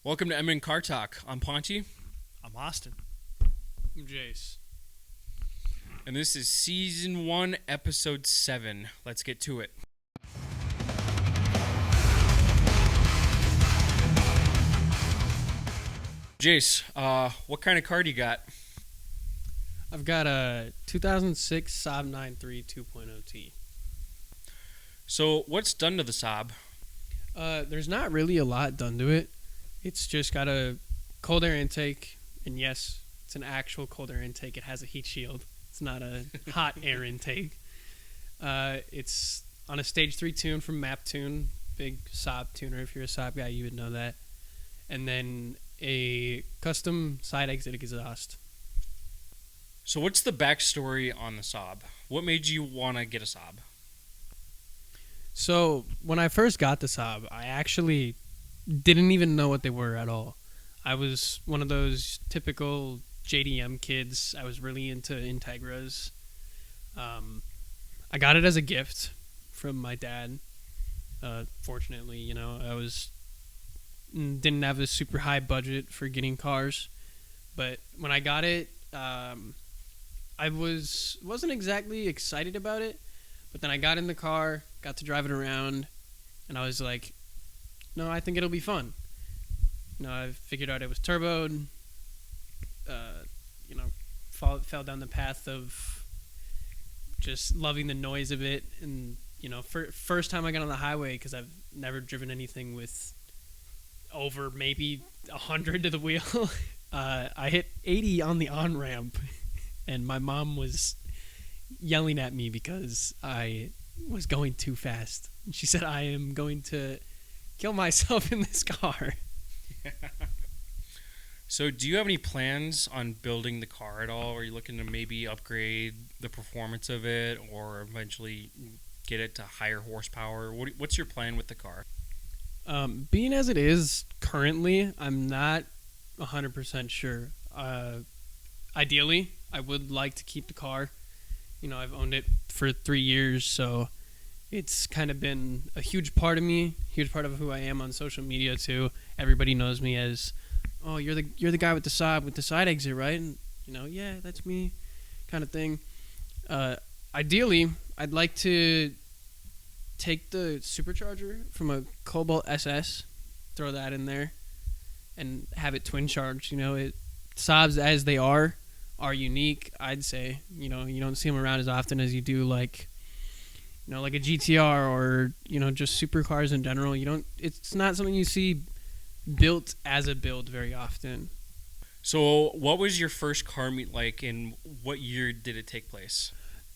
Welcome to M Car Talk. I'm Ponty, I'm Austin. I'm Jhase. and this is Season 1, Episode 7. Let's get to it. Jhase, what kind of car do you got? I've got a 2006 Saab 9.3 2.0T. So, what's done to the Saab? There's not really a lot done to it. It's just got a cold air intake, and yes, it's an actual cold air intake. It has a heat shield. It's not a hot air intake. It's on a Stage 3 tune from Map Tune, big Saab tuner. If you're a Saab guy, you would know that. And then a custom side exit exhaust. So, what's the backstory on the Saab? What made you want to get a Saab? So when I first got the Saab, I actually didn't even know what they were at all. I was one of those typical JDM kids. I was really into Integras. I got it as a gift from my dad. Fortunately, I didn't have a super high budget for getting cars, but when I got it, I wasn't exactly excited about it. But then I got in the car, got to drive it around, and I was like, no, I think it'll be fun. I figured out it was turboed, fell down the path of just loving the noise of it. And, first time I got on the highway, because I've never driven anything with over maybe 100 to the wheel, I hit 80 on the on-ramp, and my mom was yelling at me because I was going too fast. She said, I am going to kill myself in this car. So, do you have any plans on building the car at all? Are you looking to maybe upgrade the performance of it or eventually get it to higher horsepower? What's your plan with the car? Being as it is currently, I'm not 100% sure. Ideally, I would like to keep the car. I've owned it for 3 years, so it's kind of been a huge part of me, huge part of who I am on social media too. Everybody knows me as, oh, you're the guy with the Saab with the side exit, right? And yeah, that's me, kind of thing. Ideally, I'd like to take the supercharger from a Cobalt SS, throw that in there, and have it twin charged. Saabs as they are unique, I'd say. You don't see them around as often as you do like a GTR or just supercars in general. It's not something you see built as a build very often. So, what was your first car meet like, and what year did it take place?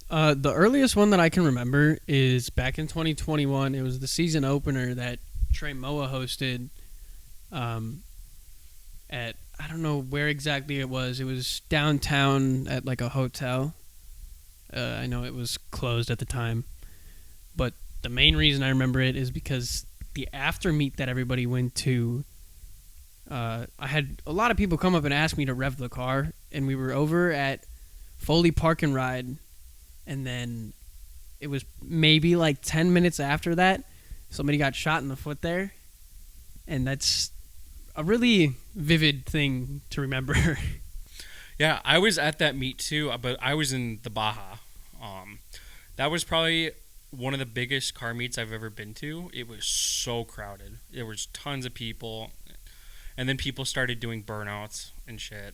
The earliest one that I can remember is back in 2021. It was the season opener that Trey Moa hosted at, I don't know where exactly it was. It was downtown at like a hotel. I know it was closed at the time. But the main reason I remember it is because the after meet that everybody went to, I had a lot of people come up and ask me to rev the car. And we were over at Foley Park and Ride. And then it was maybe like 10 minutes after that, somebody got shot in the foot there. And that's a really vivid thing to remember. Yeah, I was at that meet too, but I was in the Baja. That was probably one of the biggest car meets I've ever been to. It was so crowded. There was tons of people, and then people started doing burnouts and shit.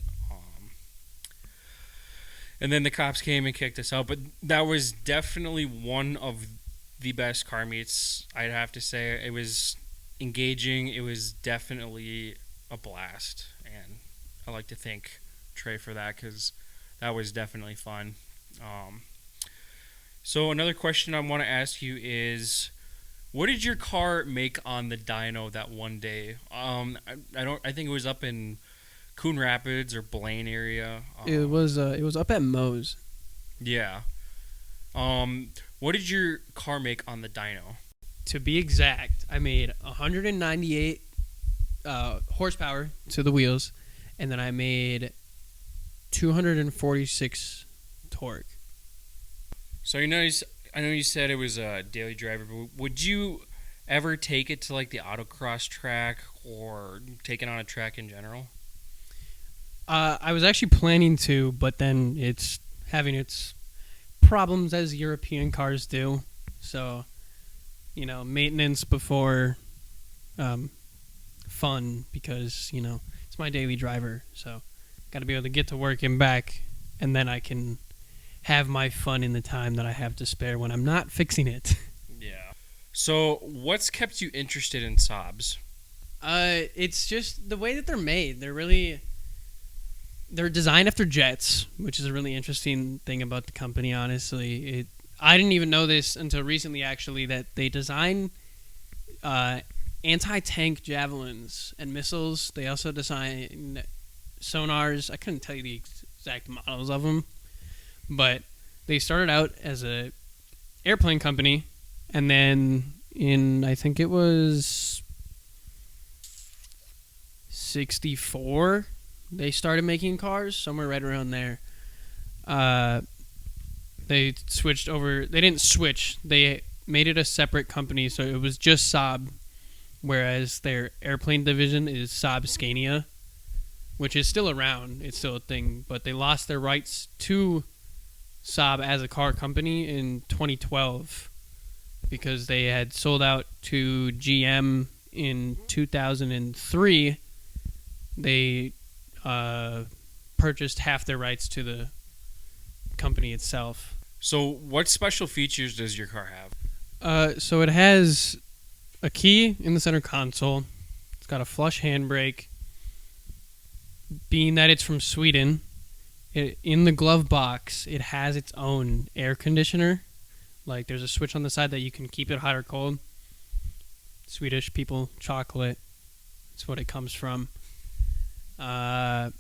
And then the cops came and kicked us out. But that was definitely one of the best car meets, I'd have to say. It was engaging. It was definitely a blast, and I like to thank Trey for that because that was definitely fun. So another question I want to ask you is, what did your car make on the dyno that one day? I think it was up in Coon Rapids or Blaine area. It was up at Moe's. Yeah. What did your car make on the dyno? To be exact, I made 198 horsepower to the wheels, and then I made 246 torque. So I know you said it was a daily driver, but would you ever take it to like the autocross track or take it on a track in general? I was actually planning to, but then it's having its problems as European cars do. So, maintenance before fun, because, it's my daily driver. So, got to be able to get to work and back, and then I can have my fun in the time that I have to spare when I'm not fixing it. Yeah. So, what's kept you interested in Saabs? It's just the way that they're made. They're designed after jets, which is a really interesting thing about the company, honestly. I didn't even know this until recently, actually, that they design anti-tank javelins and missiles. They also design sonars. I couldn't tell you the exact models of them, but they started out as a airplane company, and then I think it was 64, they started making cars, somewhere right around there. They switched over. They didn't switch. They made it a separate company, so it was just Saab, whereas their airplane division is Saab Scania, which is still around. It's still a thing, but they lost their rights to Saab as a car company in 2012 because they had sold out to GM in 2003. They purchased half their rights to the company itself. So, what special features does your car have? So it has a key in the center console. It's got a flush handbrake. Being that it's from Sweden, in the glove box, it has its own air conditioner. Like, there's a switch on the side that you can keep it hot or cold. Swedish people, chocolate. That's what it comes from. The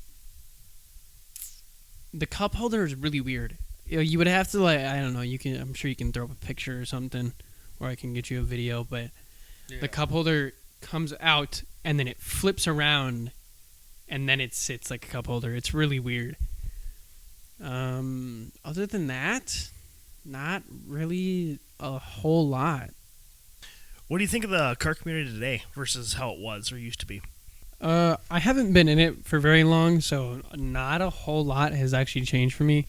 cup holder is really weird. You would have to, I don't know. I'm sure you can throw up a picture or something, or I can get you a video. But the cup holder comes out and then it flips around, and then it sits like a cup holder. It's really weird. Other than that, not really a whole lot. What do you think of the car community today versus how it was or used to be? I haven't been in it for very long, so not a whole lot has actually changed for me.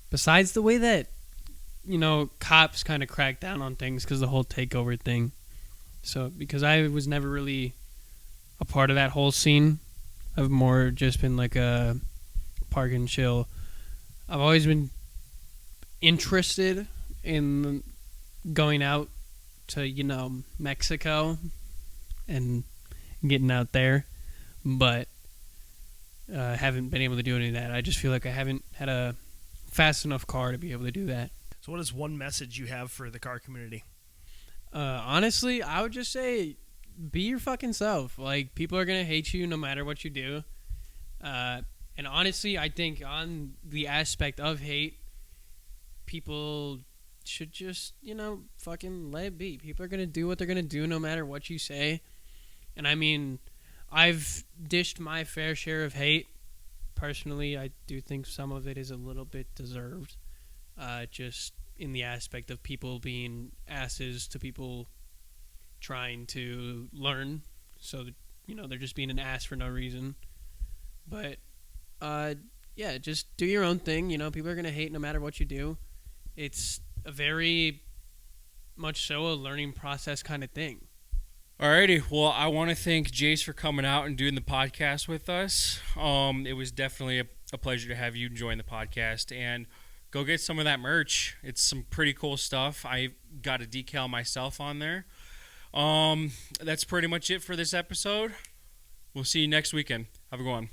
Besides the way that, cops kind of crack down on things because the whole takeover thing. So, because I was never really a part of that whole scene, I've more just been like a park and chill. I've always been interested in going out to, Mexico and getting out there, but haven't been able to do any of that. I just feel like I haven't had a fast enough car to be able to do that. So what is one message you have for the car community? Honestly, I would just say be your fucking self. Like, people are going to hate you no matter what you do. And honestly, I think on the aspect of hate, people should just, fucking let it be. People are going to do what they're going to do no matter what you say. And I mean, I've dished my fair share of hate. Personally, I do think some of it is a little bit deserved. Just in the aspect of people being asses to people trying to learn. So, they're just being an ass for no reason. But, yeah, just do your own thing. People are going to hate no matter what you do. It's a very much so a learning process kind of thing. Alrighty, well, I want to thank Jhase for coming out and doing the podcast with us. It was definitely a pleasure to have you join the podcast, and go get some of that merch. It's some pretty cool stuff. I got a decal myself on there. That's pretty much it for this episode. We'll see you next weekend. Have a good one.